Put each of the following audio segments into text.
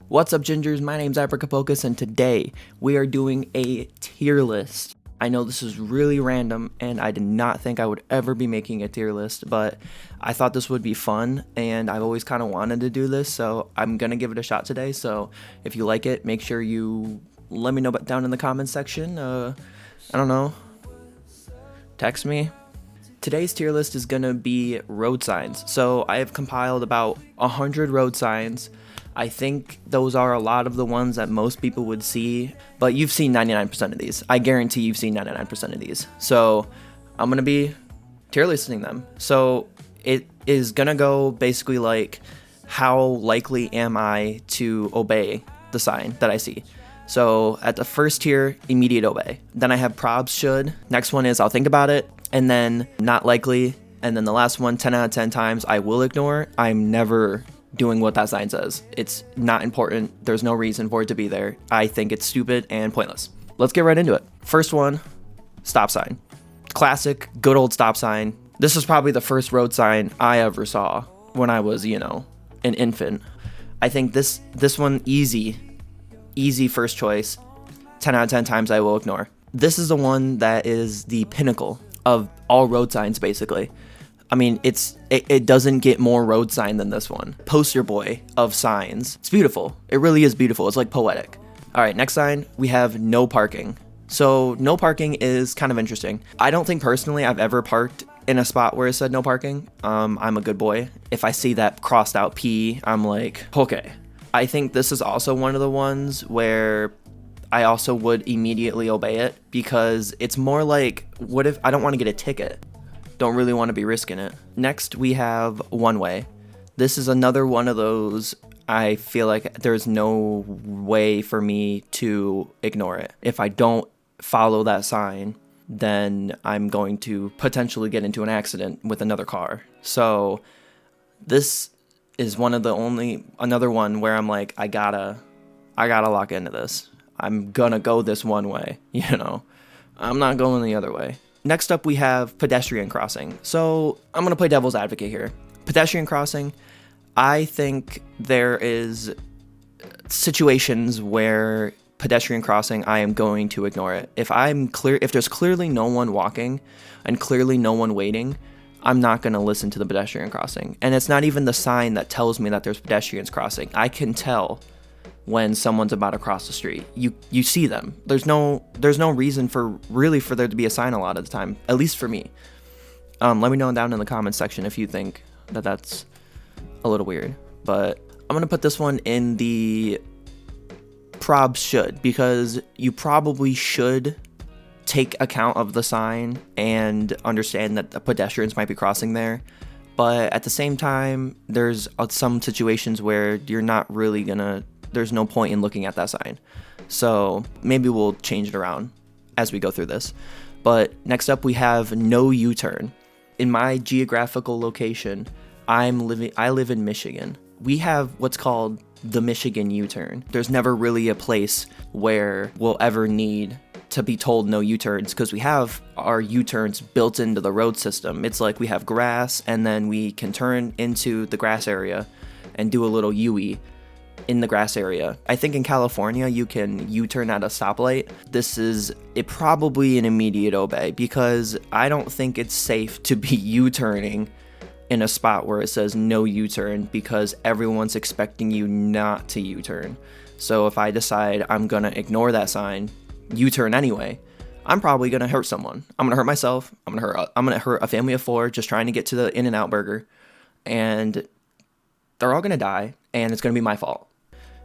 What's up, Gingers? My name's Apricapocus, and today we are doing a tier list. I know this is really random, and I did not think I would ever be making a tier list, but I thought this would be fun, and I've always kind of wanted to do this, so I'm gonna give it a shot today. So if you like it, make sure you let me know down in the comments section. I don't know, text me. Today's tier list is gonna be road signs. So I have compiled about 100 road signs. I think those are a lot of the ones that most people would see, but you've seen 99% of these. I guarantee you've seen 99% of these. So I'm gonna be tier listing them. So it is gonna go basically like, how likely am I to obey the sign that I see? So at the first tier, immediate obey. Then I have probs should. Next one is I'll think about it. And then not likely. And then the last one, 10 out of 10 times I will ignore. I'm never doing what that sign says. It's not important. There's no reason for it to be there. I think it's stupid and pointless. Let's get right into it. First one, stop sign. Classic, good old stop sign. This is probably the first road sign I ever saw when I was, an infant. I think this one, easy first choice. 10 out of 10 times I will ignore. This is the one that is the pinnacle of all road signs, basically. I mean, it doesn't get more road sign than this one. Poster boy of signs. It's beautiful. It really is beautiful. It's like poetic. All right, next sign, we have no parking. So no parking is kind of interesting. I don't think personally I've ever parked in a spot where it said no parking. I'm a good boy. If I see that crossed out P, I'm like, okay. I think this is also one of the ones where I also would immediately obey it, because it's more like, what if I don't want to get a ticket? Don't really want to be risking it. Next, we have one way. This is another one of those, I feel like there's no way for me to ignore it. If I don't follow that sign, then I'm going to potentially get into an accident with another car. So this is another one where I'm like, I gotta lock into this. I'm gonna go this one way, I'm not going the other way. Next up, we have pedestrian crossing. So I'm going to play devil's advocate here. Pedestrian crossing, I think there is situations where pedestrian crossing, I am going to ignore it. If there's clearly no one walking and clearly no one waiting, I'm not going to listen to the pedestrian crossing. And it's not even the sign that tells me that there's pedestrians crossing. I can tell when someone's about to cross the street. You see them. There's no reason for there to be a sign a lot of the time, at least for me. Let me know down in the comments section if you think that that's a little weird. But I'm going to put this one in the probs should, because you probably should take account of the sign and understand that the pedestrians might be crossing there. But at the same time, there's some situations where you're not really there's no point in looking at that sign. So maybe we'll change it around as we go through this. But next up, we have no U-turn. In my geographical location, I live in Michigan. We have what's called the Michigan U-turn. There's never really a place where we'll ever need to be told no U-turns, because we have our U-turns built into the road system. It's like we have grass, and then we can turn into the grass area and do a little U-turn in the grass area. I think in California you can U-turn at a stoplight. This is probably an immediate obey, because I don't think it's safe to be U-turning in a spot where it says no U-turn, because everyone's expecting you not to U-turn. So if I decide I'm gonna ignore that sign, U-turn anyway, I'm probably gonna hurt someone. I'm gonna hurt myself. I'm gonna hurt a family of 4 just trying to get to the In-N-Out burger, and they're all gonna die, and it's gonna be my fault.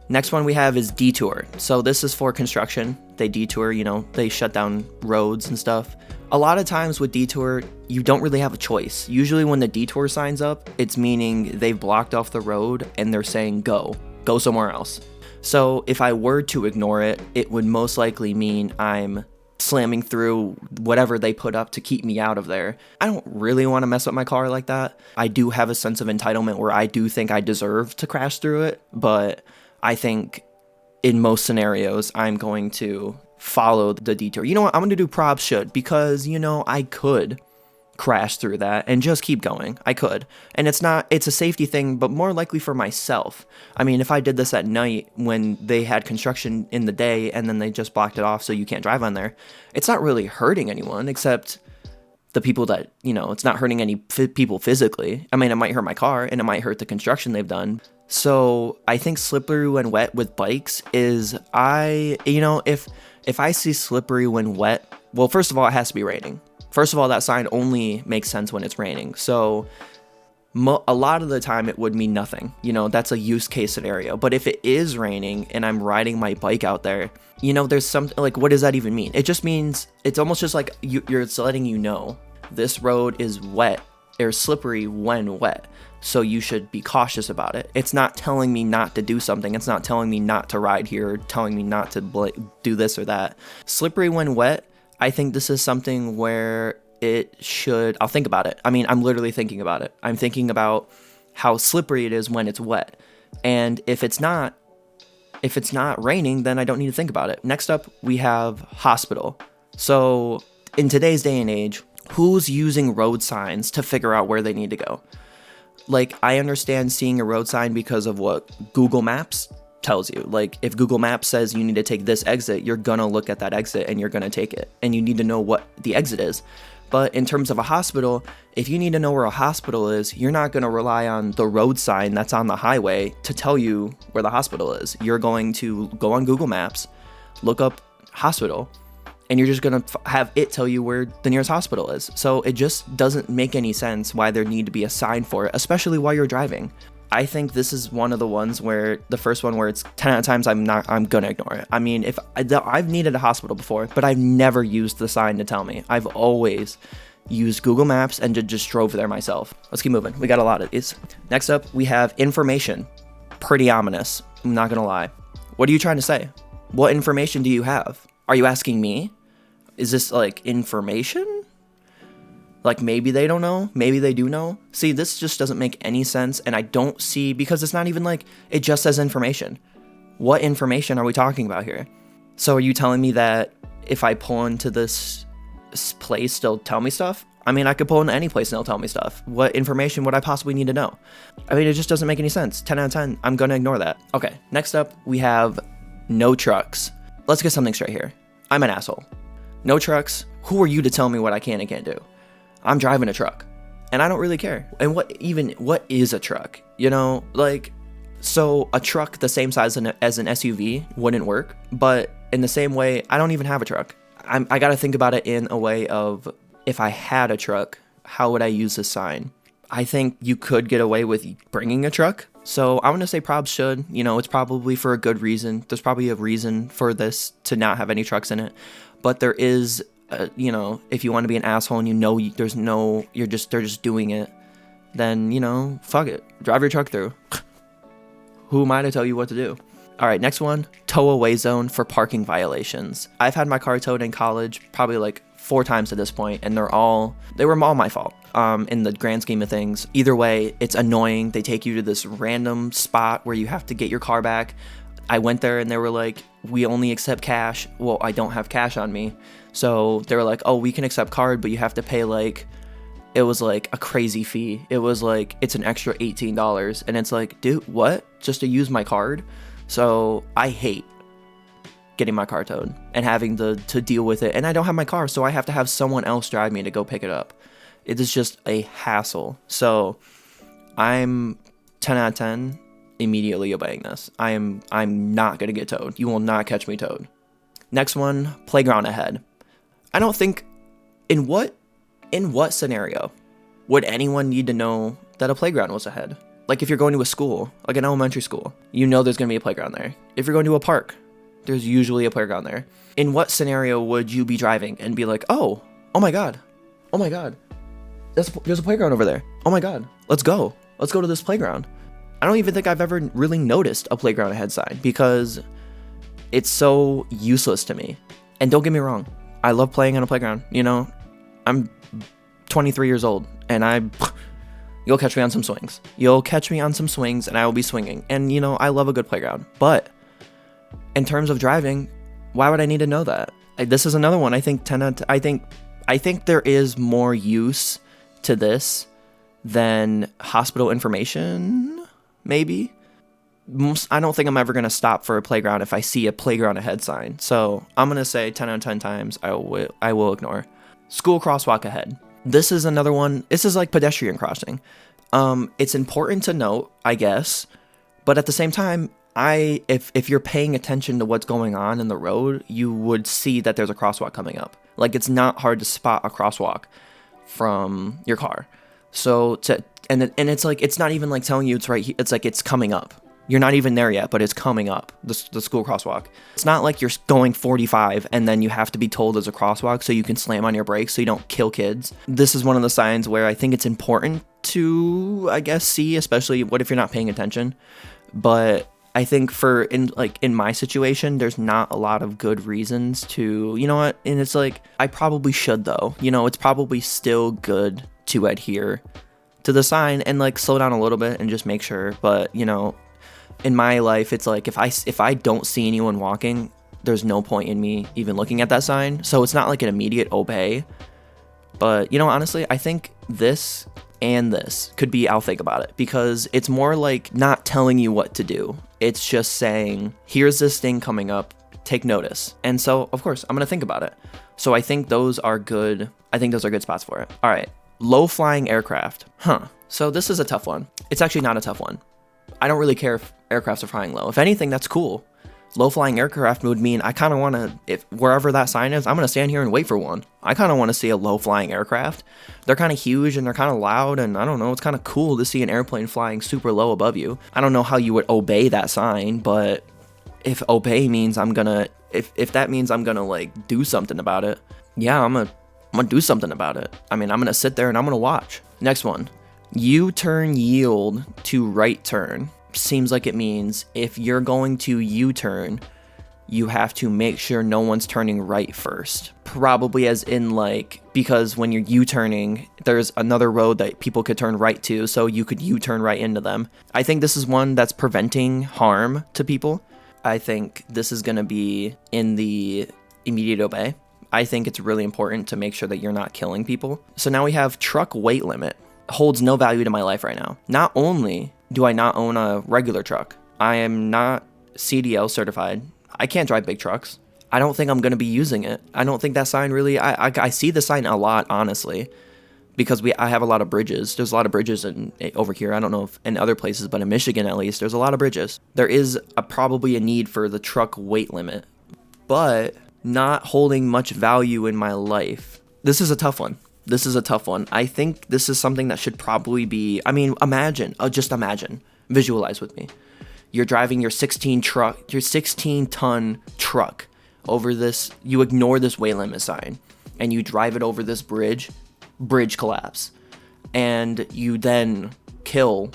Next one we have is detour. So this is for construction. They detour, they shut down roads and stuff. A lot of times with detour, you don't really have a choice. Usually when the detour sign's up, it's meaning they've blocked off the road and they're saying go somewhere else. So if I were to ignore it, it would most likely mean I'm slamming through whatever they put up to keep me out of there. I don't really want to mess up my car like that. I do have a sense of entitlement where I do think I deserve to crash through it, but I think in most scenarios, I'm going to follow the detour. You know what? I'm going to do probs should, because, I could crash through that and just keep going. I could. And it's a safety thing, but more likely for myself. I mean, if I did this at night when they had construction in the day and then they just blocked it off so you can't drive on there, it's not really hurting anyone except the people that, it's not hurting any people physically. I mean, it might hurt my car and it might hurt the construction they've done. So I think slippery when wet with bikes is if I see slippery when wet, well, first of all, it has to be raining. First of all, that sign only makes sense when it's raining. So a lot of the time it would mean nothing. That's a use case scenario. But if it is raining and I'm riding my bike out there, there's something like, what does that even mean? It just means, it's almost just like it's letting you know this road is wet or slippery when wet. So you should be cautious about it. It's not telling me not to do something. It's not telling me not to ride here or telling me not to do this or that. Slippery when wet, I think this is something where I'll think about it. I mean, I'm literally thinking about it. I'm thinking about how slippery it is when it's wet. And if it's not raining, then I don't need to think about it. Next up, we have hospital. So in today's day and age, who's using road signs to figure out where they need to go? Like, I understand seeing a road sign because of what Google Maps tells you. Like, if Google Maps says you need to take this exit, you're gonna look at that exit and you're gonna take it. And you need to know what the exit is. But in terms of a hospital, if you need to know where a hospital is, you're not gonna rely on the road sign that's on the highway to tell you where the hospital is. You're going to go on Google Maps, look up hospital, and you're just going to have it tell you where the nearest hospital is. So it just doesn't make any sense why there need to be a sign for it, especially while you're driving. I think this is one of the ones where the first one where it's 10 out of times I'm going to ignore it. I mean, if I've needed a hospital before, but I've never used the sign to tell me. I've always used Google Maps and just drove there myself. Let's keep moving. We got a lot of these. Next up, we have information. Pretty ominous. I'm not going to lie. What are you trying to say? What information do you have? Are you asking me? Is this like information? Like maybe they don't know, maybe they do know. See, this just doesn't make any sense, and I don't see, because it's not even like, it just says information. What information are we talking about here? So are you telling me that if I pull into this place, they'll tell me stuff? I mean, I could pull into any place and they'll tell me stuff. What information would I possibly need to know? I mean, it just doesn't make any sense. 10 out of 10, I'm gonna ignore that. Okay, next up, we have no trucks. Let's get something straight here. I'm an asshole. No trucks. Who are you to tell me what I can and can't do? I'm driving a truck, and I don't really care. And what is a truck? So a truck the same size as an SUV wouldn't work, but in the same way, I don't even have a truck. I gotta think about it in a way of, if I had a truck, how would I use this sign? I think you could get away with bringing a truck. So I'm gonna say probs should. It's probably for a good reason. There's probably a reason for this to not have any trucks in it, but there is. If you want to be an asshole and they're just doing it, then, fuck it. Drive your truck through. Who am I to tell you what to do? All right, next one, tow away zone for parking violations. I've had my car towed in college probably like 4 times at this point, and they were all my fault. In the grand scheme of things. Either way, it's annoying. They take you to this random spot where you have to get your car back. I went there and they were like, we only accept cash. Well, I don't have cash on me. So they were like, oh, we can accept card, but you have to pay it was like a crazy fee. It was like, it's an extra $18. And it's like, dude, what? Just to use my card? So I hate getting my car towed and having to deal with it. And I don't have my car, so I have to have someone else drive me to go pick it up. It is just a hassle. So I'm 10 out of 10 immediately obeying this. I'm not going to get towed. You will not catch me towed. Next one, playground ahead. I don't think, in what scenario would anyone need to know that a playground was ahead? Like if you're going to a school, like an elementary school, there's going to be a playground there. If you're going to a park, there's usually a playground there. In what scenario would you be driving and be like, oh my God, there's a playground over there. Oh my God, let's go to this playground. I don't even think I've ever really noticed a playground ahead sign because it's so useless to me. And don't get me wrong, I love playing on a playground. I'm 23 years old and you'll catch me on some swings. And I will be swinging. And I love a good playground. But in terms of driving, why would I need to know that? This is another one. I think there is more use to this than hospital information, maybe. I don't think I'm ever going to stop for a playground if I see a playground ahead sign. So I'm going to say 10 out of 10 times I will ignore. School crosswalk ahead. This is another one. This is like pedestrian crossing. It's important to note, I guess, but at the same time, if you're paying attention to what's going on in the road, you would see that there's a crosswalk coming up. Like, it's not hard to spot a crosswalk from your car. So and it's like, it's not even like telling you it's right here. It's like it's coming up. You're not even there yet, but it's coming up, the school crosswalk. It's not like you're going 45 and then you have to be told there's a crosswalk so you can slam on your brakes so you don't kill kids. This is one of the signs where I think it's important to, I guess, see, especially what if you're not paying attention. But I think in my situation, there's not a lot of good reasons to, you know what? And it's like, I probably should though. You know, it's probably still good to adhere to the sign and like slow down a little bit and just make sure. But, you know, in my life, it's like if I don't see anyone walking, there's no point in me even looking at that sign. So it's not like an immediate obey. But, you know, honestly, I think this and this could be, I'll think about it, because it's more like not telling you what to do. It's just saying, here's this thing coming up, take notice. And so, of course, I'm going to think about it. So I think those are good. I think those are good spots for it. All right. Low flying aircraft. So this is a tough one. It's actually not a tough one. I don't really care if aircrafts are flying low. If anything, that's cool. Low flying aircraft would mean I kind of want to, if wherever that sign is, I'm going to stand here and wait for one. I kind of want to see a low flying aircraft. They're kind of huge and they're kind of loud, and I don't know, it's kind of cool to see an airplane flying super low above you. I don't know how you would obey that sign, but if obey means if that means I'm going to like do something about it, yeah, I'm going to do something about it. I mean, I'm going to sit there and I'm going to watch. Next one. U-turn yield to right turn. Seems like it means if you're going to U-turn, you have to make sure no one's turning right first. Probably as in like, because when you're U-turning, there's another road that people could turn right to, so you could U-turn right into them. I think this is one that's preventing harm to people. I think this is going to be in the immediate obey. I think it's really important to make sure that you're not killing people. So now we have truck weight limit. Holds no value to my life right now. Not only do I not own a regular truck, I am not CDL certified. I can't drive big trucks. I don't think I'm going to be using it. I don't think that sign really, I see the sign a lot, honestly, because I have a lot of bridges. There's a lot of bridges over here. I don't know if in other places, but in Michigan at least, there's a lot of bridges. There is probably a need for the truck weight limit, but not holding much value in my life. This is a tough one. I think this is something that should probably be, I mean, just imagine, visualize with me. You're driving your 16-ton truck over this, you ignore this weight limit sign, and you drive it over this bridge collapse, and you then kill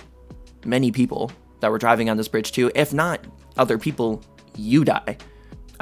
many people that were driving on this bridge too. If not other people, you die.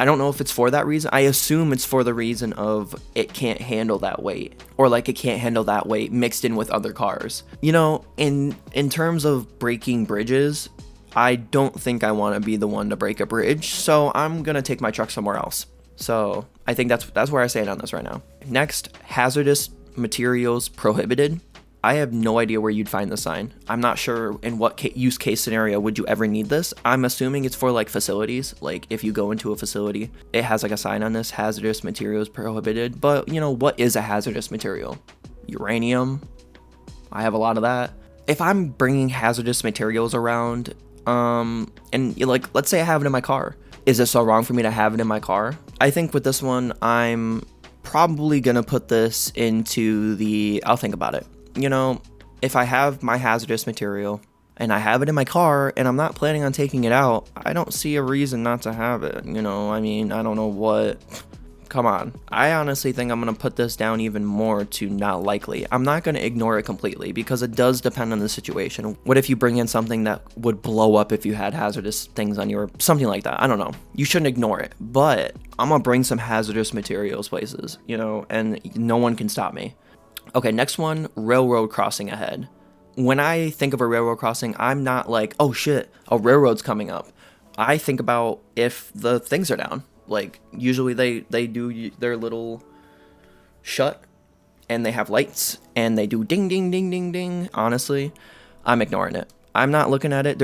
I don't know if it's for that reason. I assume it's for the reason of it can't handle that weight, or like it can't handle that weight mixed in with other cars. You know, in terms of breaking bridges, I don't think I want to be the one to break a bridge, so I'm going to take my truck somewhere else. So I think that's where I stand on this right now. Next, hazardous materials prohibited. I have no idea where you'd find the sign. I'm not sure in what use case scenario would you ever need this. I'm assuming it's for like facilities. Like if you go into a facility, it has like a sign on this, hazardous materials prohibited. But you know, what is a hazardous material? Uranium. I have a lot of that. If I'm bringing hazardous materials around, and like, let's say I have it in my car. Is it so wrong for me to have it in my car? I think with this one, I'm probably gonna put this into the, I'll think about it. You know, if I have my hazardous material and I have it in my car and I'm not planning on taking it out, I don't see a reason not to have it. You know, I mean, I don't know what. Come on. I honestly think I'm going to put this down even more to not likely. I'm not going to ignore it completely because it does depend on the situation. What if you bring in something that would blow up if you had hazardous things on you or something like that? I don't know. You shouldn't ignore it. But I'm going to bring some hazardous materials places, you know, and no one can stop me. Okay, next one, railroad crossing ahead. When I think of a railroad crossing, I'm not like, oh shit, a railroad's coming up. I think about if the things are down. Like, usually they do their little shut and they have lights and they do ding, ding, ding, ding, ding, honestly, I'm ignoring it. I'm not looking at it.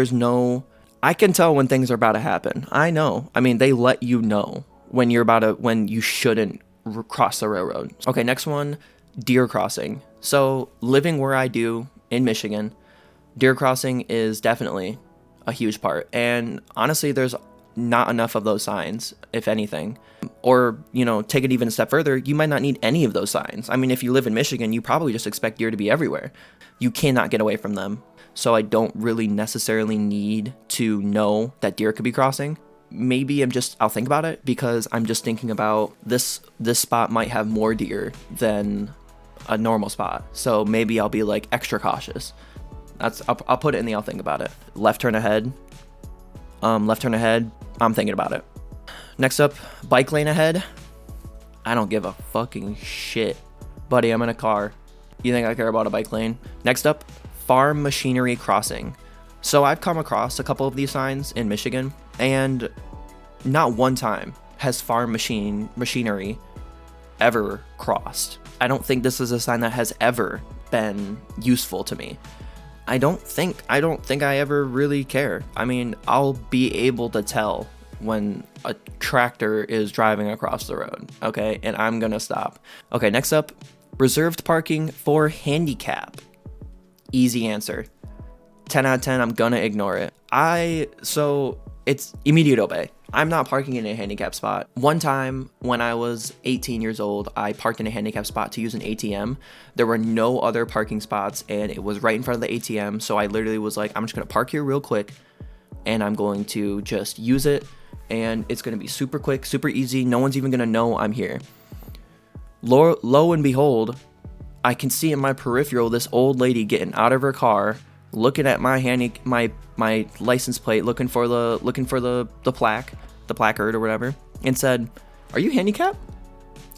I can tell when things are about to happen. I know. I mean, they let you know when when you shouldn't cross the railroad. Okay, next one, deer crossing. So living where I do in Michigan, deer crossing is definitely a huge part. And honestly, there's not enough of those signs, if anything. Or, take it even a step further, you might not need any of those signs. I mean, if you live in Michigan, you probably just expect deer to be everywhere. You cannot get away from them. So I don't really necessarily need to know that deer could be crossing. Maybe I'll think about it because I'm just thinking about this spot might have more deer than a normal spot. So maybe I'll be like extra cautious. I'll put it in the I'll think about it. Left turn ahead, I'm thinking about it. Next up, bike lane ahead. I don't give a fucking shit. Buddy, I'm in a car. You think I care about a bike lane? Next up, farm machinery crossing. So I've come across a couple of these signs in Michigan, and not one time has farm machinery ever crossed. I don't think this is a sign that has ever been useful to me. I don't think I ever really care. I mean, I'll be able to tell when a tractor is driving across the road, okay? And I'm gonna stop. Okay, next up, reserved parking for handicap. Easy answer. 10 out of 10, I'm gonna ignore it. So it's immediate obey. I'm not parking in a handicap spot. One time when I was 18 years old, I parked in a handicap spot to use an ATM. There were no other parking spots and it was right in front of the ATM. So I literally was like, I'm just gonna park here real quick and I'm going to just use it. And it's gonna be super quick, super easy. No one's even gonna know I'm here. Lo and behold, I can see in my peripheral this old lady getting out of her car, looking at my license plate, looking for the placard or whatever, and said, "Are you handicapped?"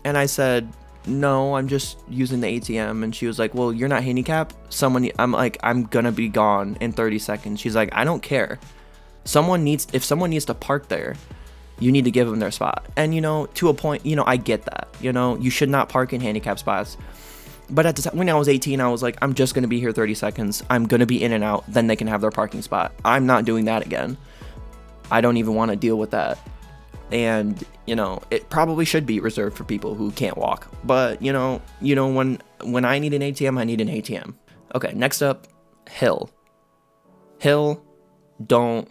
And I said, "No, I'm just using the ATM." And she was like, "Well, you're not handicapped." I'm like, "I'm gonna be gone in 30 seconds." She's like, "I don't care. If someone needs to park there, you need to give them their spot." And to a point, I get that. You should not park in handicap spots. But at the time, when I was 18, I was like, I'm just going to be here 30 seconds. I'm going to be in and out. Then they can have their parking spot. I'm not doing that again. I don't even want to deal with that. And, it probably should be reserved for people who can't walk. But, when I need an ATM, I need an ATM. Okay, next up, hill. Hill, don't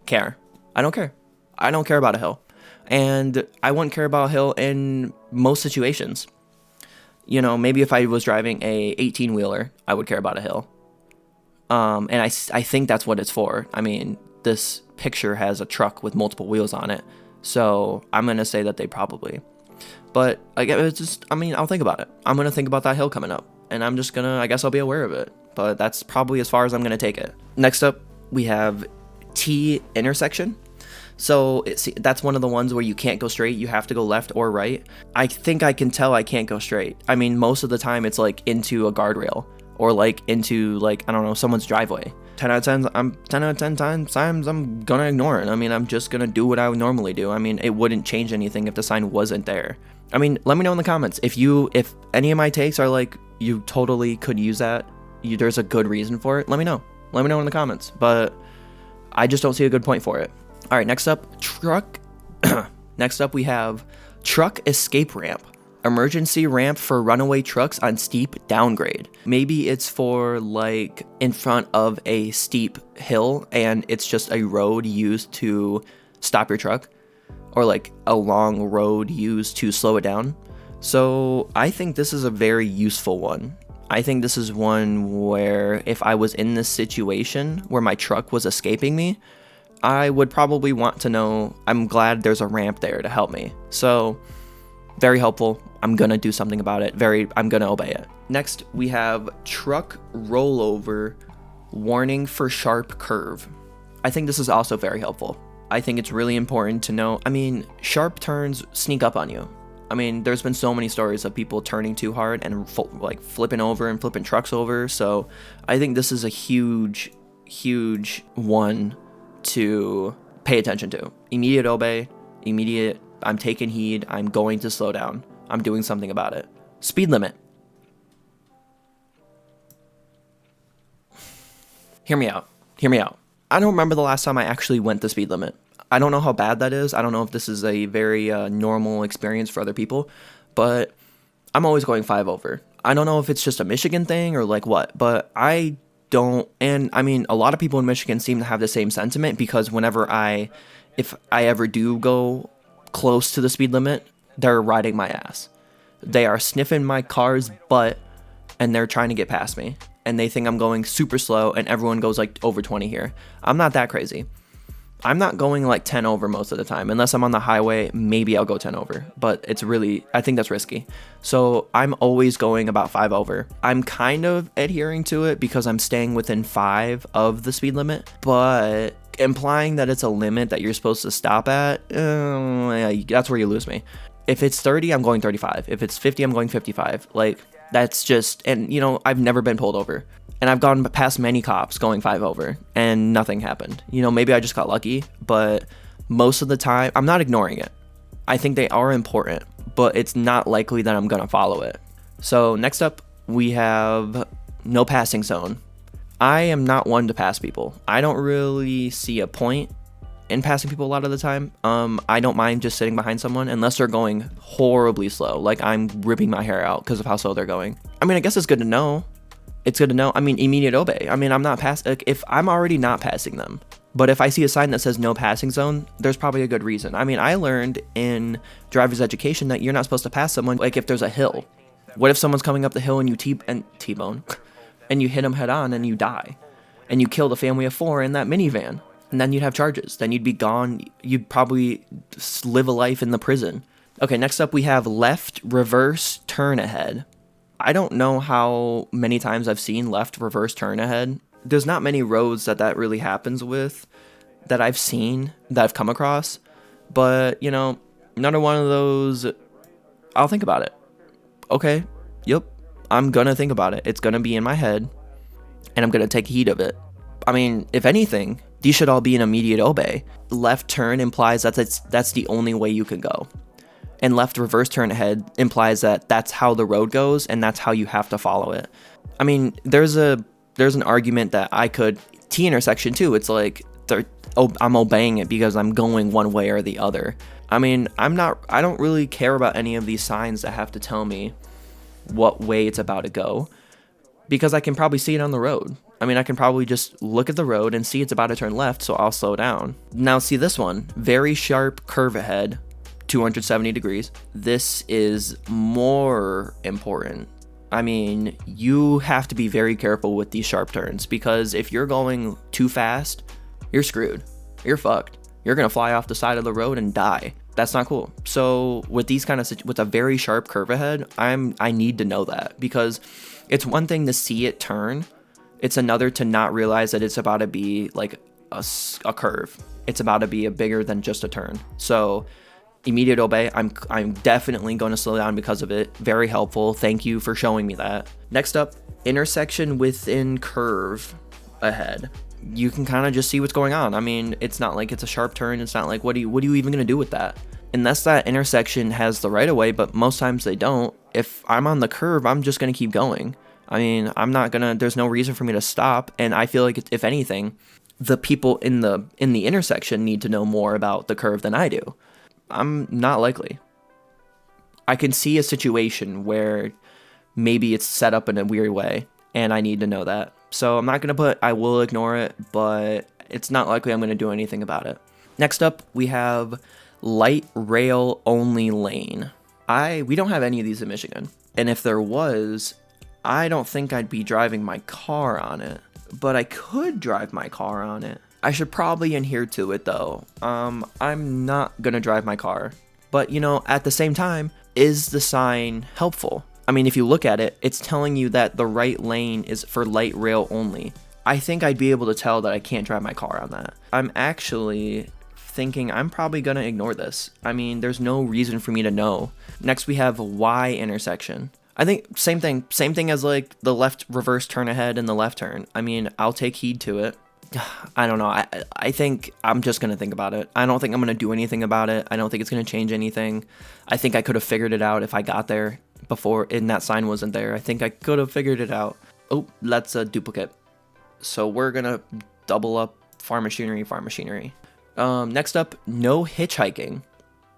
care. I don't care. I don't care about a hill. And I wouldn't care about a hill in most situations. Maybe if I was driving a 18-wheeler, I would care about a hill. And I think that's what it's for. I mean, this picture has a truck with multiple wheels on it. So I'm going to say that they probably. But I'll think about it. I'm going to think about that hill coming up. And I guess I'll be aware of it. But that's probably as far as I'm going to take it. Next up, we have T intersection. So that's one of the ones where you can't go straight. You have to go left or right. I think I can tell I can't go straight. I mean, most of the time it's like into a guardrail or like into someone's driveway. 10 out of 10 times I'm gonna ignore it. I mean, I'm just gonna do what I would normally do. I mean, it wouldn't change anything if the sign wasn't there. I mean, let me know in the comments if any of my takes are like you totally could use that. There's a good reason for it. Let me know. Let me know in the comments. But I just don't see a good point for it. All right, next up, truck. Next up, we have truck escape ramp. Emergency ramp for runaway trucks on steep downgrade. Maybe it's for like in front of a steep hill and it's just a road used to stop your truck, or like a long road used to slow it down. So I think this is a very useful one. I think this is one where if I was in this situation where my truck was escaping me, I would probably want to know, I'm glad there's a ramp there to help me. So, very helpful. I'm going to do something about it. I'm going to obey it. Next, we have truck rollover warning for sharp curve. I think this is also very helpful. I think it's really important to know, sharp turns sneak up on you. There's been so many stories of people turning too hard and flipping over and flipping trucks over. So, I think this is a huge, huge one to pay attention to. Immediate obey, I'm taking heed, I'm going to slow down, I'm doing something about it. Speed limit. hear me out. Hear me out. I don't remember the last time I actually went the speed limit. I don't know how bad that is. I don't know if this is a very normal experience for other people, but I'm always going 5 over. I don't know if it's just a Michigan thing or like what, but I don't. And I mean, a lot of people in Michigan seem to have the same sentiment because if I ever do go close to the speed limit, they're riding my ass. They are sniffing my car's butt and they're trying to get past me. And they think I'm going super slow and everyone goes like over 20 here. I'm not that crazy. I'm not going like 10 over most of the time. Unless I'm on the highway, maybe I'll go 10 over. But I think that's risky. So I'm always going about 5 over. I'm kind of adhering to it because I'm staying within 5 of the speed limit. But implying that it's a limit that you're supposed to stop at, that's where you lose me. If it's 30, I'm going 35. If it's 50, I'm going 55. Like, that's just, and you know, I've never been pulled over. And I've gone past many cops going 5 over and nothing happened. You know, maybe I just got lucky, but most of the time, I'm not ignoring it. I think they are important, but it's not likely that I'm going to follow it. So next up, we have no passing zone. I am not one to pass people. I don't really see a point in passing people a lot of the time. I don't mind just sitting behind someone unless they're going horribly slow. Like I'm ripping my hair out because of how slow they're going. I mean, I guess it's good to know. It's good to know. I mean, immediate obey. I mean, I'm not like, if I'm already not passing them, but if I see a sign that says no passing zone, there's probably a good reason. I mean, I learned in driver's education that you're not supposed to pass someone like if there's a hill. What if someone's coming up the hill and you T-bone and you hit them head on and you die and you kill the family of 4 in that minivan? And then you'd have charges. Then you'd be gone. You'd probably live a life in the prison. Okay, next up we have left reverse turn ahead. I don't know how many times I've seen left reverse turn ahead. There's not many roads that really happens with that I've seen, that I've come across. But, you know, another one of those, I'll think about it. Okay, yep, I'm gonna think about it. It's gonna be in my head, and I'm gonna take heed of it. I mean, if anything, these should all be an immediate obey. Left turn implies that that's the only way you can go. And left reverse turn ahead implies that that's how the road goes and that's how you have to follow it. I mean, there's an argument that I could T intersection too. It's like I'm obeying it because I'm going one way or the other. I mean, I don't really care about any of these signs that have to tell me what way it's about to go because I can probably see it on the road. I mean, I can probably just look at the road and see it's about to turn left, so I'll slow down. Now see this one, very sharp curve ahead. 270 degrees. This is more important. I mean, you have to be very careful with these sharp turns because if you're going too fast, you're screwed. You're fucked. You're gonna fly off the side of the road and die. That's not cool. So with these with a very sharp curve ahead, I need to know that because it's one thing to see it turn. It's another to not realize that it's about to be like a curve. It's about to be a bigger than just a turn. So immediate obey. I'm definitely going to slow down because of it. Very helpful. Thank you for showing me that. Next up, intersection within curve ahead. You can kind of just see what's going on. I mean, it's not like it's a sharp turn. It's not like what are you even going to do with that? Unless that intersection has the right of way, but most times they don't. If I'm on the curve, I'm just going to keep going. I mean, there's no reason for me to stop. And I feel like if anything, the people in the intersection need to know more about the curve than I do. I'm not likely. I can see a situation where maybe it's set up in a weird way and I need to know that. So I'm not going to I will ignore it, but it's not likely I'm going to do anything about it. Next up, we have light rail only lane. We don't have any of these in Michigan. And if there was, I don't think I'd be driving my car on it, but I could drive my car on it. I should probably adhere to it though. I'm not gonna drive my car. But you know, at the same time, is the sign helpful? I mean, if you look at it, it's telling you that the right lane is for light rail only. I think I'd be able to tell that I can't drive my car on that. I'm actually thinking I'm probably gonna ignore this. I mean, there's no reason for me to know. Next we have Y intersection. I think same thing as like the left reverse turn ahead and the left turn. I mean, I'll take heed to it. I don't know. I think I'm just going to think about it. I don't think I'm going to do anything about it. I don't think it's going to change anything. I think I could have figured it out if I got there before and that sign wasn't there. I think I could have figured it out. Oh, that's a duplicate. So we're gonna double up farm machinery, farm machinery. Next up, no hitchhiking.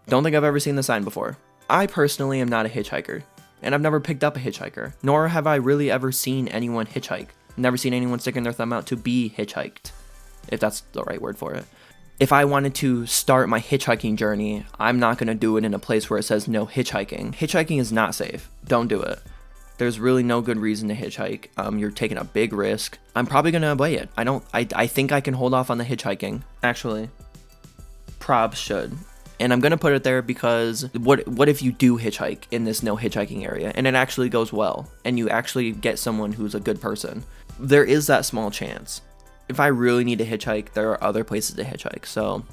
Don't think I've ever seen the sign before. I personally am not a hitchhiker, and I've never picked up a hitchhiker, nor have I really ever seen anyone hitchhike. Never seen anyone sticking their thumb out to be hitchhiked, if that's the right word for it. If I wanted to start my hitchhiking journey, I'm not going to do it in a place where it says no hitchhiking. Hitchhiking is not safe. Don't do it. There's really no good reason to hitchhike. You're taking a big risk. I'm probably going to obey it. I think I can hold off on the hitchhiking. Actually, probs should. And I'm going to put it there because what if you do hitchhike in this no hitchhiking area and it actually goes well and you actually get someone who's a good person? There is that small chance. If I really need to hitchhike, there are other places to hitchhike. So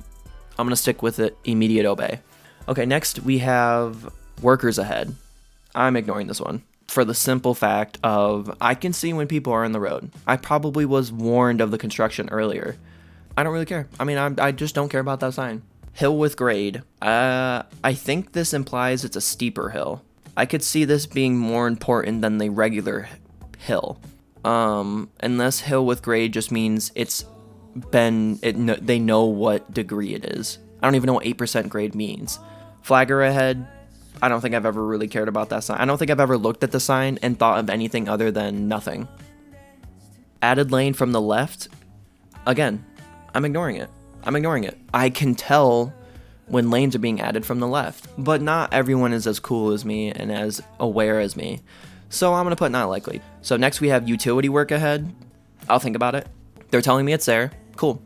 I'm going to stick with it. Immediate obey. Okay, next we have workers ahead. I'm ignoring this one for the simple fact of I can see when people are on the road. I probably was warned of the construction earlier. I don't really care. I mean, I just don't care about that sign. Hill with grade. I think this implies it's a steeper hill. I could see this being more important than the regular hill. Unless hill with grade just means they know what degree it is. I don't even know what 8% grade means. Flagger ahead. I don't think I've ever really cared about that sign. I don't think I've ever looked at the sign and thought of anything other than nothing. Added lane from the left. Again, I'm ignoring it. I can tell when lanes are being added from the left, but not everyone is as cool as me and as aware as me. So I'm going to put not likely. So next we have utility work ahead. I'll think about it. They're telling me it's there. Cool.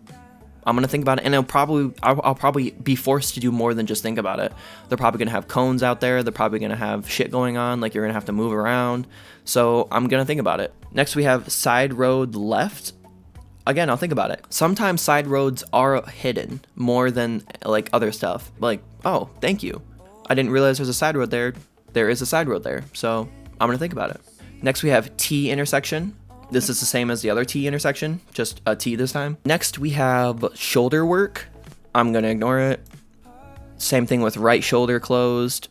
I'm going to think about it, and I'll probably be forced to do more than just think about it. They're probably going to have cones out there. They're probably going to have shit going on, like you're going to have to move around. So I'm going to think about it. Next we have side road left. Again, I'll think about it. Sometimes side roads are hidden more than like other stuff. Like, oh, thank you. I didn't realize there's a side road there. There is a side road there. So I'm going to think about it. Next, we have T intersection. This is the same as the other T intersection, just a T this time. Next, we have shoulder work. I'm going to ignore it. Same thing with right shoulder closed.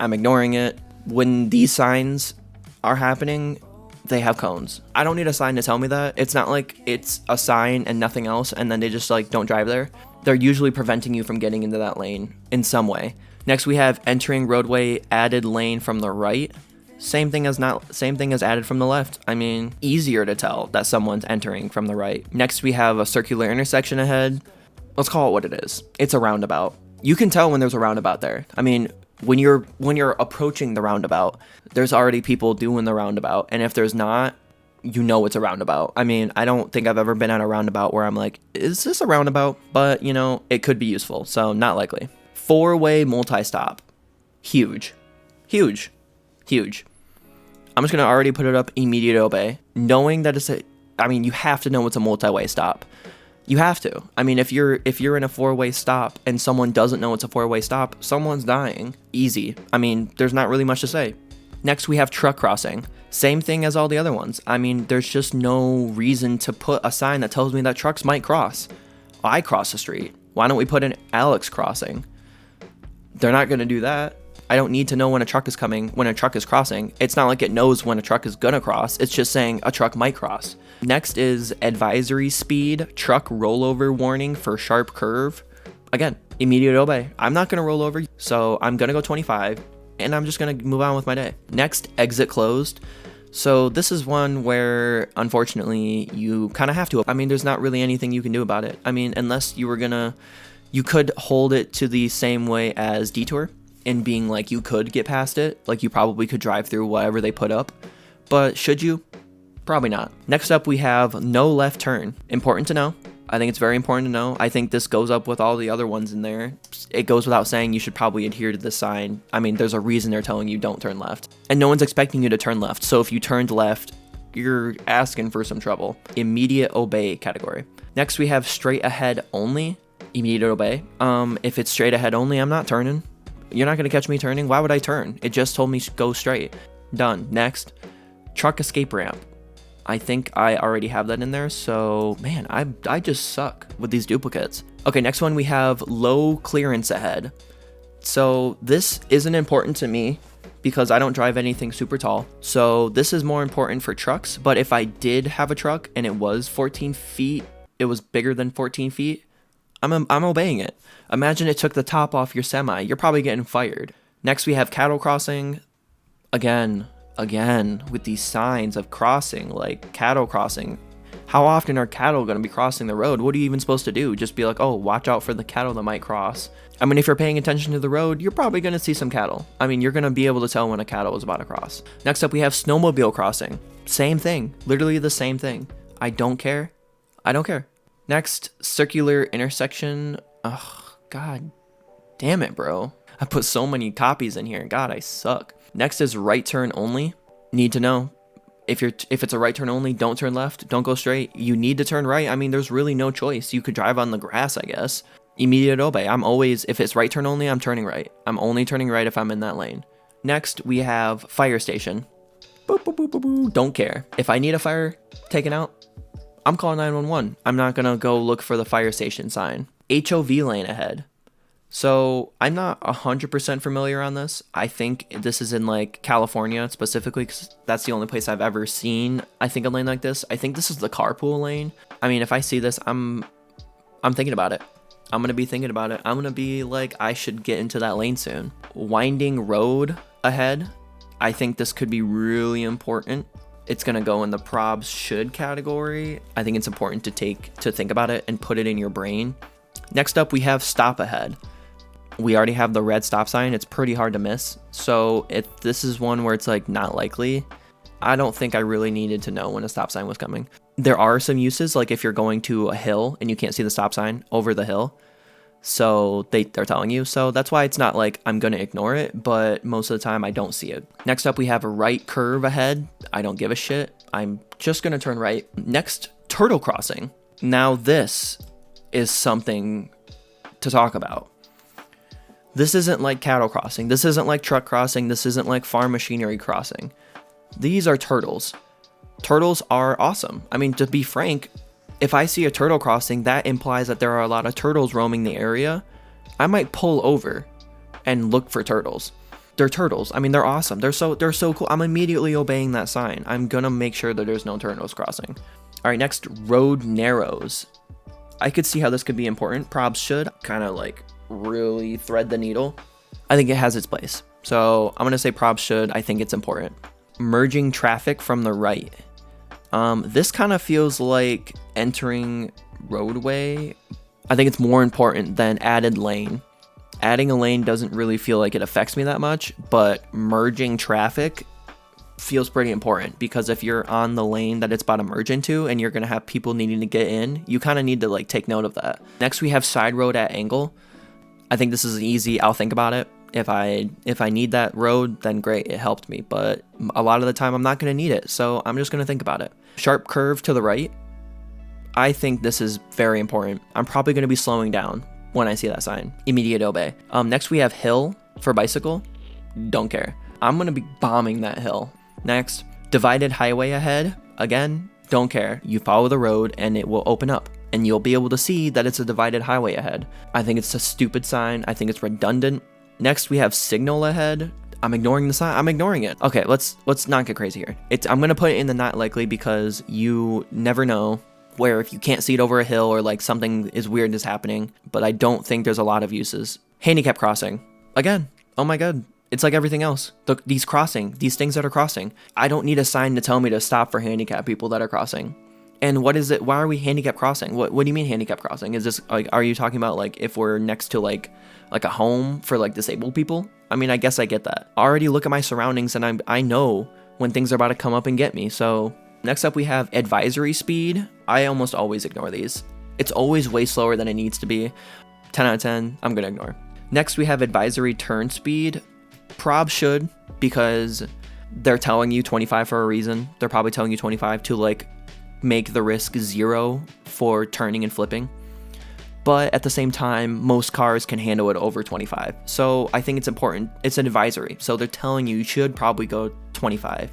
I'm ignoring it. When these signs are happening, they have cones. I don't need a sign to tell me that. It's not like it's a sign and nothing else, and then they just like don't drive there. They're usually preventing you from getting into that lane in some way. Next, we have entering roadway, added lane from the right. Same thing as added from the left. I mean, easier to tell that someone's entering from the right. Next, we have a circular intersection ahead. Let's call it what it is. It's a roundabout. You can tell when there's a roundabout there. I mean, when you're approaching the roundabout, there's already people doing the roundabout, and if there's not, you know it's a roundabout. I mean, I don't think I've ever been at a roundabout where I'm like, is this a roundabout? But you know, it could be useful, so not likely. 4-way multi-stop. Huge. I'm just gonna already put it up immediate obey, knowing that you have to know it's a multi-way stop. You have to. I mean, if you're in a 4-way stop and someone doesn't know it's a 4-way stop, someone's dying. Easy. I mean, there's not really much to say. Next, we have truck crossing. Same thing as all the other ones. I mean, there's just no reason to put a sign that tells me that trucks might cross. I cross the street. Why don't we put an Alex crossing? They're not going to do that. I don't need to know when a truck is coming, when a truck is crossing. It's not like it knows when a truck is gonna cross. It's just saying a truck might cross. Next is advisory speed, truck rollover warning for sharp curve. Again, immediate obey. I'm not gonna roll over, so I'm gonna go 25, and I'm just gonna move on with my day. Next, exit closed. So this is one where, unfortunately, you kind of have to. I mean, there's not really anything you can do about it. I mean, unless you could hold it to the same way as detour, in being like you could get past it, like you probably could drive through whatever they put up, but should you? Probably not. Next up, we have no left turn. Important to know. I think it's very important to know. I think this goes up with all the other ones in there. It goes without saying you should probably adhere to this sign. I mean, there's a reason they're telling you don't turn left, and no one's expecting you to turn left. So if you turned left, you're asking for some trouble. Immediate obey category. Next, we have straight ahead only. Immediate obey. If it's straight ahead only, I'm not turning. You're not going to catch me turning. Why would I turn? It just told me go straight. Done. Next, truck escape ramp. I think I already have that in there. So, man, I just suck with these duplicates. Okay, next one we have low clearance ahead. So this isn't important to me because I don't drive anything super tall. So this is more important for trucks. But if I did have a truck and it was 14 feet, it was bigger than 14 feet, I'm obeying it. Imagine it took the top off your semi. You're probably getting fired. Next, we have cattle crossing. Again, with these signs of crossing, like cattle crossing. How often are cattle going to be crossing the road? What are you even supposed to do? Just be like, oh, watch out for the cattle that might cross. I mean, if you're paying attention to the road, you're probably going to see some cattle. I mean, you're going to be able to tell when a cattle is about to cross. Next up, we have snowmobile crossing. Same thing. Literally the same thing. I don't care. Next, circular intersection. Ugh, god damn it, bro. I put so many copies in here. God, I suck. Next is right turn only. Need to know. If it's a right turn only, don't turn left, don't go straight. You need to turn right. I mean, there's really no choice. You could drive on the grass, I guess. Immediate obey. If it's right turn only, I'm turning right. I'm only turning right if I'm in that lane. Next, we have fire station. Boop, boop, boop, boop, boop. Don't care. If I need a fire taken out, I'm calling 911. I'm not gonna go look for the fire station sign. HOV lane ahead. So I'm not 100% familiar on this. I think this is in like California specifically, because that's the only place I've ever seen, I think, a lane like this. I think this is the carpool lane. I mean, if I see this, I'm thinking about it. I'm going to be thinking about it. I'm going to be like, I should get into that lane soon. Winding road ahead. I think this could be really important. It's going to go in the probs should category. I think it's important to think about it and put it in your brain. Next up, we have stop ahead. We already have the red stop sign. It's pretty hard to miss. So if this is one where it's like not likely, I don't think I really needed to know when a stop sign was coming. There are some uses, like if you're going to a hill and you can't see the stop sign over the hill. So they're telling you. So that's why it's not like I'm going to ignore it, but most of the time I don't see it. Next up, we have a right curve ahead. I don't give a shit. I'm just going to turn right. Next, turtle crossing. Now this is something to talk about. This isn't like cattle crossing. This isn't like truck crossing. This isn't like farm machinery crossing. These are turtles. Turtles are awesome. I mean, to be frank, if I see a turtle crossing, that implies that there are a lot of turtles roaming the area. I might pull over and look for turtles. They're turtles. I mean, they're awesome. They're so cool. I'm immediately obeying that sign. I'm gonna make sure that there's no turtles crossing. All right, next, road narrows. I could see how this could be important. Probs should kind of like really thread the needle. I think it has its place. So I'm gonna say probs should. I think it's important. Merging traffic from the right. This kind of feels like entering roadway. I think it's more important than added lane. Adding a lane doesn't really feel like it affects me that much, but merging traffic feels pretty important, because if you're on the lane that it's about to merge into and you're going to have people needing to get in, you kind of need to like take note of that. Next, we have side road at angle. I think this is easy. I'll think about it. If I need that road, then great, it helped me. But a lot of the time I'm not going to need it, so I'm just going to think about it. Sharp curve to the right. I think this is very important. I'm probably going to be slowing down when I see that sign. Immediate obey. Next, we have hill for bicycle. Don't care. I'm going to be bombing that hill. Next, divided highway ahead. Again, don't care. You follow the road and it will open up and you'll be able to see that it's a divided highway ahead. I think it's a stupid sign. I think it's redundant. Next, we have signal ahead. I'm ignoring the sign. I'm ignoring it. Okay, let's not get crazy here. I'm going to put it in the not likely, because you never know where, if you can't see it over a hill or like something is weird is happening, but I don't think there's a lot of uses. Handicap crossing. Again, oh my god. It's like everything else. These things that are crossing. I don't need a sign to tell me to stop for handicapped people that are crossing. And what is it? Why are we handicap crossing? What do you mean handicap crossing? Is this like, are you talking about like if we're next to like a home for like disabled people? I mean, I guess I get that. I already look at my surroundings and I know when things are about to come up and get me. So next up, we have advisory speed. I almost always ignore these. It's always way slower than it needs to be. 10 out of 10, I'm gonna ignore. Next, we have advisory turn speed. Prob should, because they're telling you 25 for a reason. They're probably telling you 25 to like make the risk 0 for turning and flipping. But at the same time, most cars can handle it over 25. So I think it's important. It's an advisory. So they're telling you should probably go 25,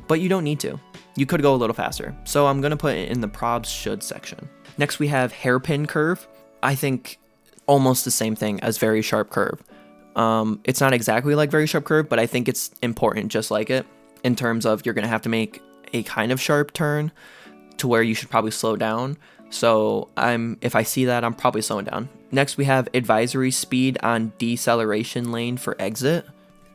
but you don't need to. You could go a little faster. So I'm going to put it in the probs should section. Next, we have hairpin curve. I think almost the same thing as very sharp curve. It's not exactly like very sharp curve, but I think it's important just like it, in terms of you're going to have to make a kind of sharp turn to where you should probably slow down. So if I see that, I'm probably slowing down. Next, we have advisory speed on deceleration lane for exit.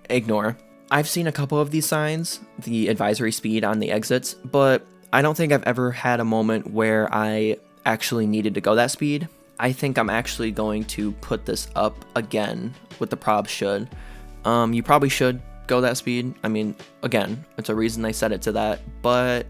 Ignore. I've seen a couple of these signs, the advisory speed on the exits, but I don't think I've ever had a moment where I actually needed to go that speed. I think I'm actually going to put this up again with the prob should. You probably should go that speed. I mean, again, it's a reason they set it to that, but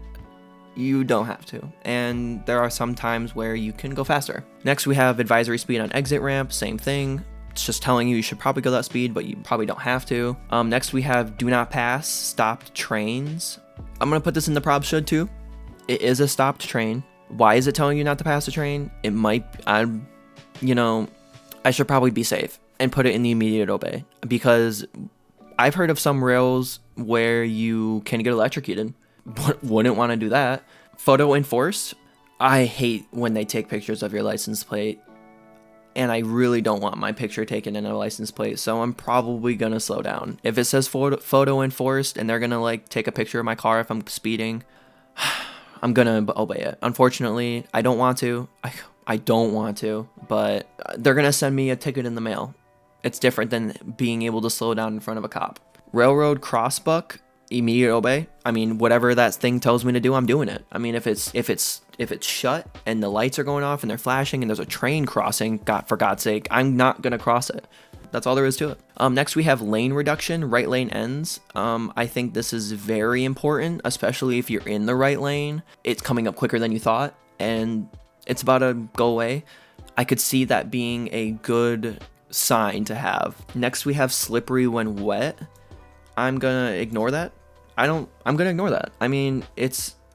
you don't have to. And there are some times where you can go faster. Next, we have advisory speed on exit ramp, same thing. It's just telling you should probably go that speed, but you probably don't have to. Next, we have do not pass stopped trains. I'm gonna put this in the prob should too. It is a stopped train. Why is it telling you not to pass the train? It might, I should probably be safe and put it in the immediate obey, because I've heard of some rails where you can get electrocuted. Wouldn't want to do that. Photo enforced. I hate when they take pictures of your license plate, and I really don't want my picture taken in a license plate, so I'm probably gonna slow down. If it says photo enforced and they're gonna like take a picture of my car if I'm speeding, I'm gonna obey it. Unfortunately, I don't want to. I don't want to, but they're gonna send me a ticket in the mail. It's different than being able to slow down in front of a cop. Railroad crossbuck, immediate obey. I mean, whatever that thing tells me to do, I'm doing it. I mean, if it's shut and the lights are going off and they're flashing and there's a train crossing, for God's sake, I'm not gonna cross it. That's all there is to it. Next, we have lane reduction, right lane ends. I think this is very important, especially if you're in the right lane. It's coming up quicker than you thought, and it's about to go away. I could see that being a good sign to have. Next, we have slippery when wet. I'm gonna ignore that. I'm gonna ignore that. I mean,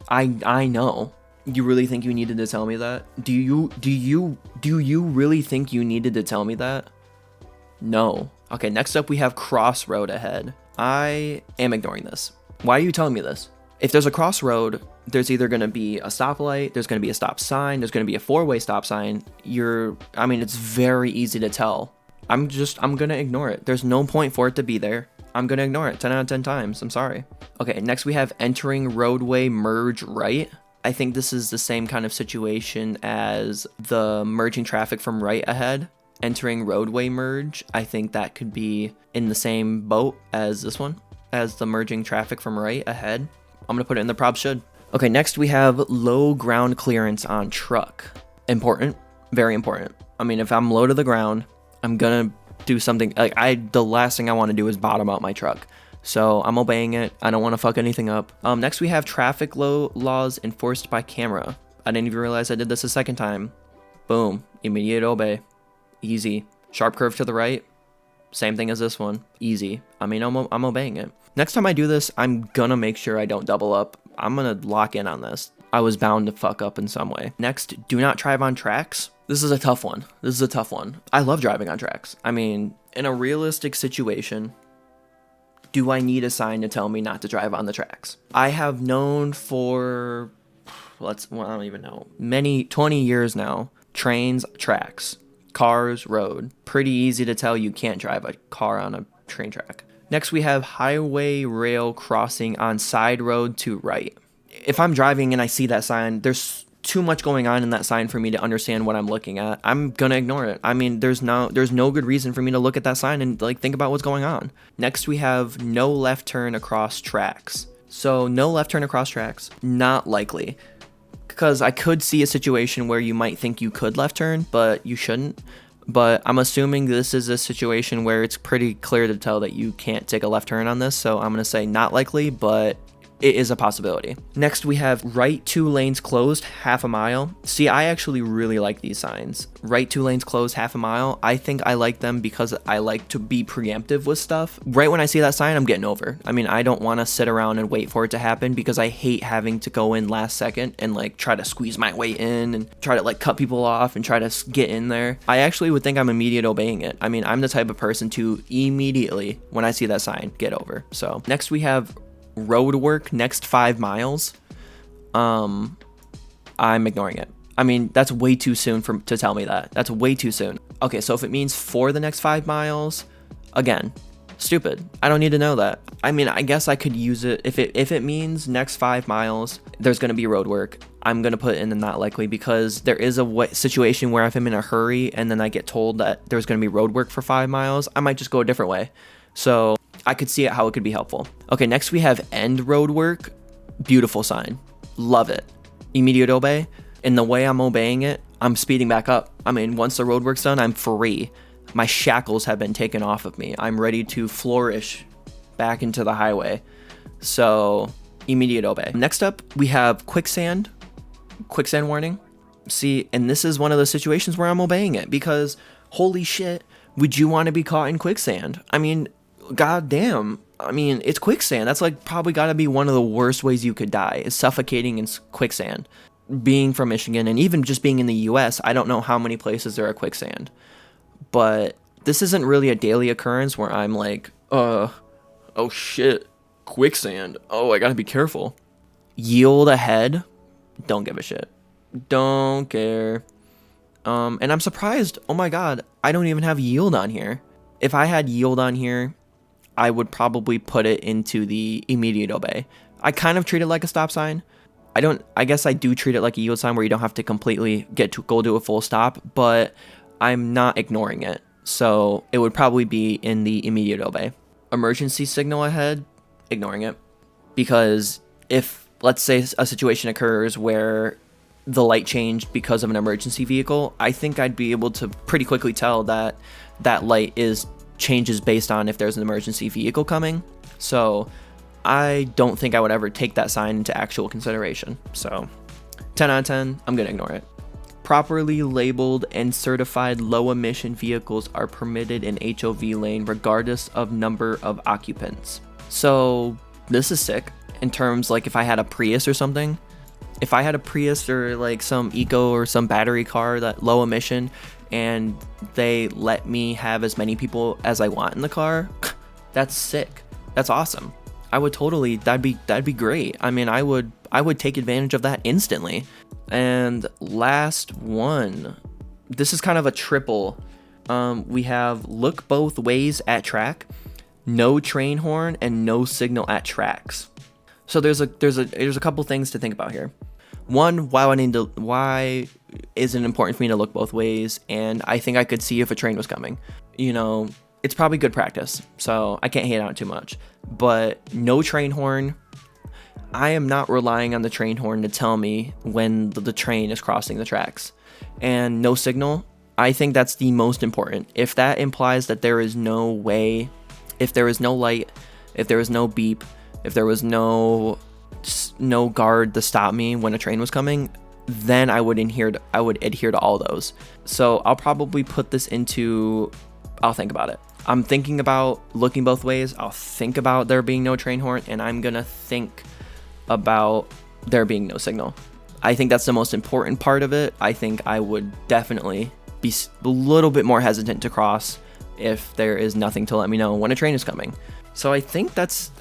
I know. You really think you needed to tell me that? Do you really think you needed to tell me that? No. Okay, next up we have crossroad ahead. I am ignoring this. Why are you telling me this? If there's a crossroad, there's either going to be a stoplight, there's going to be a stop sign, there's going to be a four-way stop sign. It's very easy to tell. I'm going to ignore it. There's no point for it to be there. I'm going to ignore it 10 out of 10 times. I'm sorry. Okay, next we have entering roadway merge right. I think this is the same kind of situation as the merging traffic from right ahead. Entering roadway merge, I think that could be in the same boat as this one, as the merging traffic from right ahead. I'm gonna put it in the prob should. Okay, next we have low ground clearance on truck. Important, very important. I mean, if I'm low to the ground, I'm gonna do something the last thing I want to do is bottom out my truck. So I'm obeying it. I don't want to fuck anything up. Next we have traffic laws enforced by camera. I didn't even realize I did this a second time. Boom, immediate obey. Easy. Sharp curve to the right, same thing as this one. Easy. I mean, I'm obeying it. Next time I do this, I'm gonna make sure I don't double up. I'm gonna lock in on this. I was bound to fuck up in some way. Next, do not drive on tracks. This is a tough one. I love driving on tracks. I mean, in a realistic situation, do I need a sign to tell me not to drive on the tracks? I have known for, I don't even know, 20 years now, trains, tracks. Cars, road. Pretty easy to tell you can't drive a car on a train track. Next, we have highway rail crossing on side road to right. If I'm driving and I see that sign, there's too much going on in that sign for me to understand what I'm looking at. I'm gonna ignore it. I mean, there's no good reason for me to look at that sign and think about what's going on. Next, we have no left turn across tracks. So no left turn across tracks, not likely. Because I could see a situation where you might think you could left turn, but you shouldn't. But I'm assuming this is a situation where it's pretty clear to tell that you can't take a left turn on this. So I'm going to say not likely, but it is a possibility. Next, we have right 2 lanes closed, half a mile. See, I actually really like these signs. Right 2 lanes closed, half a mile. I think I like them because I like to be preemptive with stuff. Right when I see that sign, I'm getting over. I mean, I don't want to sit around and wait for it to happen because I hate having to go in last second and try to squeeze my way in and try to cut people off and try to get in there. I actually would think I'm immediate obeying it. I mean, I'm the type of person to immediately, when I see that sign, get over. So next we have road work next 5 miles. I'm ignoring it. I mean, that's way too soon to tell me that. That's way too soon. Okay, so if it means for the next 5 miles, Again, stupid. I don't need to know that. I mean, I guess I could use it if it means next 5 miles there's going to be road work. I'm going to put in the not likely, because there is a situation where if I'm in a hurry and then I get told that there's going to be road work for 5 miles, I might just go a different way. So I could see how it could be helpful. Okay, next we have end road work. Beautiful sign. Love it. Immediate obey. And the way I'm obeying it, I'm speeding back up. I mean, once the road work's done, I'm free. My shackles have been taken off of me. I'm ready to flourish back into the highway. So, immediate obey. Next up, we have quicksand. Quicksand warning. See, and this is one of the situations where I'm obeying it, because holy shit, would you want to be caught in quicksand? I mean, goddamn. I mean, it's quicksand. That's like probably got to be one of the worst ways you could die, is suffocating in quicksand. Being from Michigan and even just being in the US, I don't know how many places there are quicksand. But this isn't really a daily occurrence where I'm like, oh shit, quicksand. Oh, I gotta be careful. Yield ahead. Don't give a shit. Don't care. And I'm surprised. Oh my god, I don't even have yield on here. If I had yield on here, I would probably put it into the immediate obey. I kind of treat it like a stop sign. I guess I do treat it like a yield sign where you don't have to completely go to a full stop, but I'm not ignoring it. So it would probably be in the immediate obey. Emergency signal ahead, ignoring it. Because if, let's say, a situation occurs where the light changed because of an emergency vehicle, I think I'd be able to pretty quickly tell that that light changes based on if there's an emergency vehicle coming. So I don't think I would ever take that sign into actual consideration. So 10 out of 10, I'm gonna ignore it. Properly labeled and certified low emission vehicles are permitted in HOV lane regardless of number of occupants. So this is sick in terms, like, if I had a Prius or something, if I had a Prius or like some eco or some battery car that low emission, and they let me have as many people as I want in the car, that's sick. That's awesome. I would totally, that'd be great. I mean, I would take advantage of that instantly. And last one, this is kind of a triple. We have look both ways at track, no train horn, and no signal at tracks. So there's a couple things to think about here. One, why is it important for me to look both ways? And I think I could see if a train was coming. You know, it's probably good practice, so I can't hate on it too much. But no train horn, I am not relying on the train horn to tell me when the train is crossing the tracks. And no signal, I think that's the most important. If that implies that there is no way, if there is no light, if there is no beep, if there was no guard to stop me when a train was coming, then I would adhere to all those. So I'll probably put this into, I'll think about it. I'm thinking about looking both ways. I'll think about there being no train horn, and I'm gonna think about there being no signal. I think that's the most important part of it. I think I would definitely be a little bit more hesitant to cross if there is nothing to let me know when a train is coming. So I think that's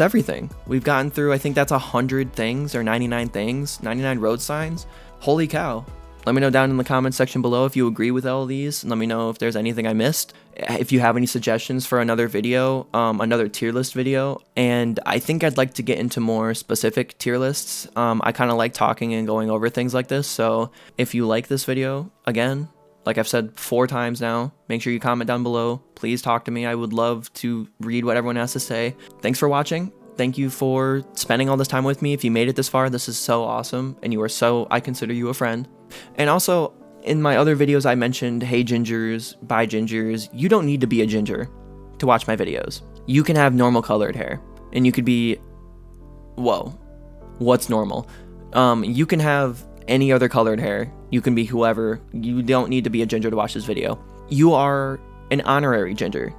everything. We've gotten through, I think that's 100 things or 99 things, 99 road signs. Holy cow. Let me know down in the comments section below if you agree with all of these. Let me know if there's anything I missed. If you have any suggestions for another video, another tier list video. And I think I'd like to get into more specific tier lists. I kind of like talking and going over things like this. So if you like this video, again, like I've said 4 times now, make sure you comment down below. Please talk to me. I would love to read what everyone has to say. Thanks for watching. Thank you for spending all this time with me. If you made it this far, this is so awesome. And I consider you a friend. And also, in my other videos, I mentioned, hey gingers, bye gingers. You don't need to be a ginger to watch my videos. You can have normal colored hair. And you could be, whoa, what's normal? You can have any other colored hair. You can be whoever. You don't need to be a ginger to watch this video. You are an honorary ginger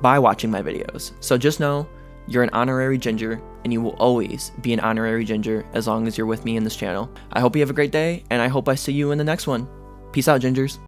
by watching my videos. So just know you're an honorary ginger, and you will always be an honorary ginger as long as you're with me in this channel. I hope you have a great day, and I hope I see you in the next one. Peace out, gingers.